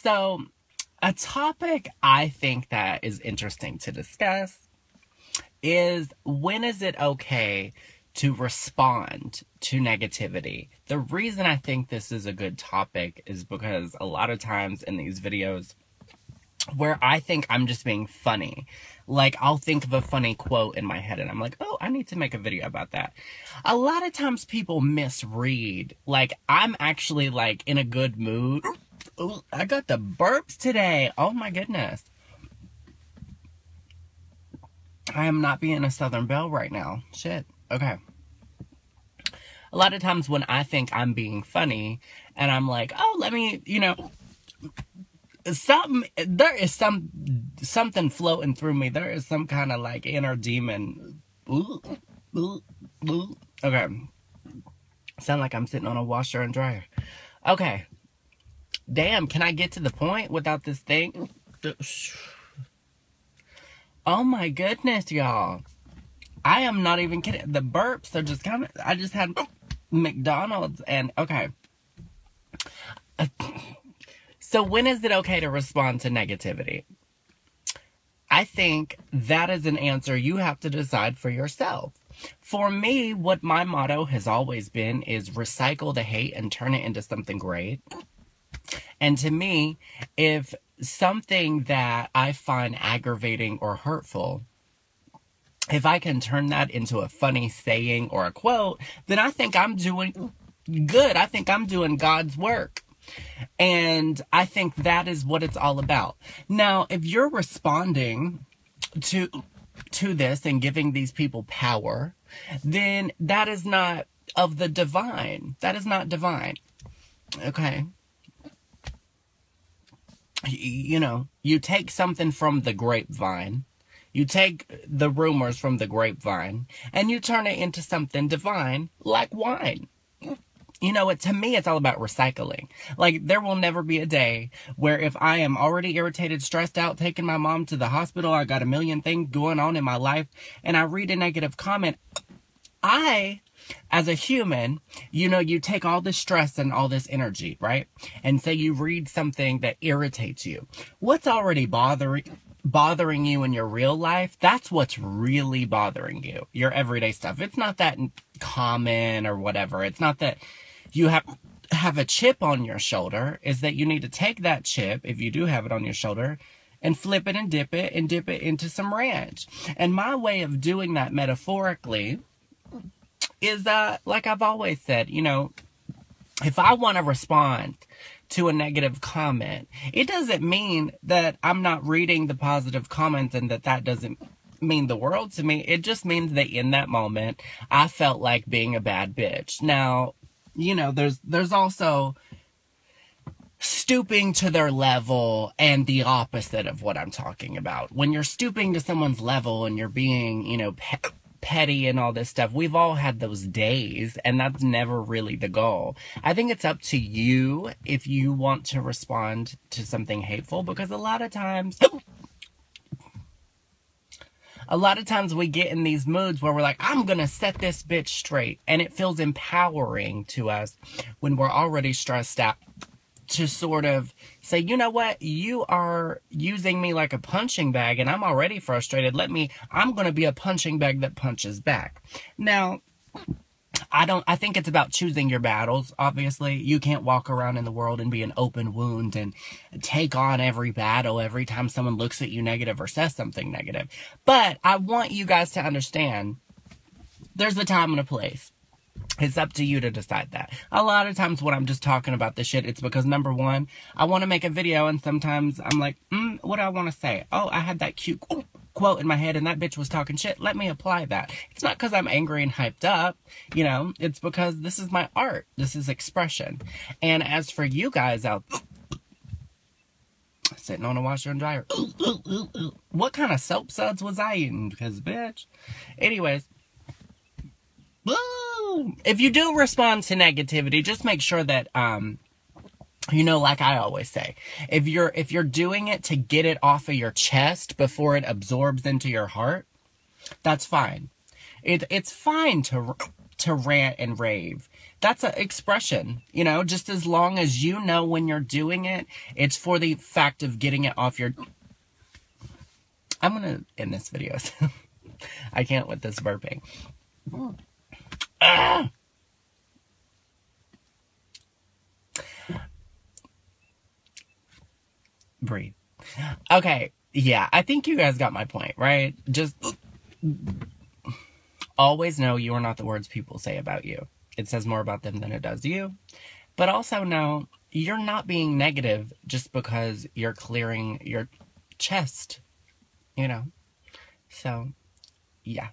So, a topic I think that is interesting to discuss is, when is it okay to respond to negativity? The reason I think this is a good topic is because a lot of times in these videos where I think I'm just being funny, like I'll think of a funny quote in my head and I'm like, oh, I need to make a video about that. A lot of times people misread, like I'm actually like in a good mood. Ooh, I got the burps today. Oh my goodness. I am not being a Southern Belle right now. Shit. Okay. A lot of times when I think I'm being funny and I'm like, oh, let me, there is something floating through me. There is some kind of like inner demon. Ooh, ooh, ooh. Okay. Sound like I'm sitting on a washer and dryer. Okay. Damn, can I get to the point without this thing? Oh my goodness, y'all. I am not even kidding. The burps are just coming. I just had McDonald's and okay. So when is it okay to respond to negativity? I think that is an answer you have to decide for yourself. For me, what my motto has always been is recycle the hate and turn it into something great. And to me, if something that I find aggravating or hurtful, if I can turn that into a funny saying or a quote, then I think I'm doing good. I think I'm doing God's work. And I think that is what it's all about. Now, if you're responding to this and giving these people power, then that is not of the divine. That is not divine. Okay? You take something from the grapevine. You take the rumors from the grapevine and you turn it into something divine like wine. To me, it's all about recycling. Like, there will never be a day where if I am already irritated, stressed out, taking my mom to the hospital, I got a million things going on in my life, and I read a negative comment, as a human, you take all this stress and all this energy, right? And say you read something that irritates you. What's already bothering you in your real life, that's what's really bothering you. Your everyday stuff. It's not that common or whatever. It's not that you have a chip on your shoulder. Is that you need to take that chip, if you do have it on your shoulder, and flip it and dip it into some ranch. And my way of doing that metaphorically is like I've always said, if I want to respond to a negative comment, it doesn't mean that I'm not reading the positive comments and that doesn't mean the world to me. It just means that in that moment, I felt like being a bad bitch. Now, there's also stooping to their level and the opposite of what I'm talking about. When you're stooping to someone's level and you're being, petty and all this stuff, we've all had those days, and that's never really the goal. I think it's up to you if you want to respond to something hateful, because a lot of times we get in these moods where we're like, I'm gonna set this bitch straight, and it feels empowering to us when we're already stressed out to sort of say, you know what, you are using me like a punching bag and I'm already frustrated. I'm going to be a punching bag that punches back. Now, I think it's about choosing your battles. Obviously, you can't walk around in the world and be an open wound and take on every battle every time someone looks at you negative or says something negative. But I want you guys to understand there's a time and a place. It's up to you to decide that. A lot of times when I'm just talking about this shit, it's because, number one, I want to make a video, and sometimes I'm like, what do I want to say? Oh, I had that cute quote in my head, and that bitch was talking shit. Let me apply that. It's not because I'm angry and hyped up, it's because this is my art. This is expression. And as for you guys out sitting on a washer and dryer, what kind of soap suds was I eating? Because, bitch. Anyways. If you do respond to negativity, just make sure that, like I always say, if you're doing it to get it off of your chest before it absorbs into your heart, that's fine. It's fine to rant and rave. That's an expression, you know, just as long as you know when you're doing it, it's for the fact of getting it off your... I'm going to end this video. I can't with this burping. Ah! Breathe. Okay, yeah, I think you guys got my point, right? Just always know you are not the words people say about you. It says more about them than it does you. But also know you're not being negative just because you're clearing your chest, you know? So, yeah.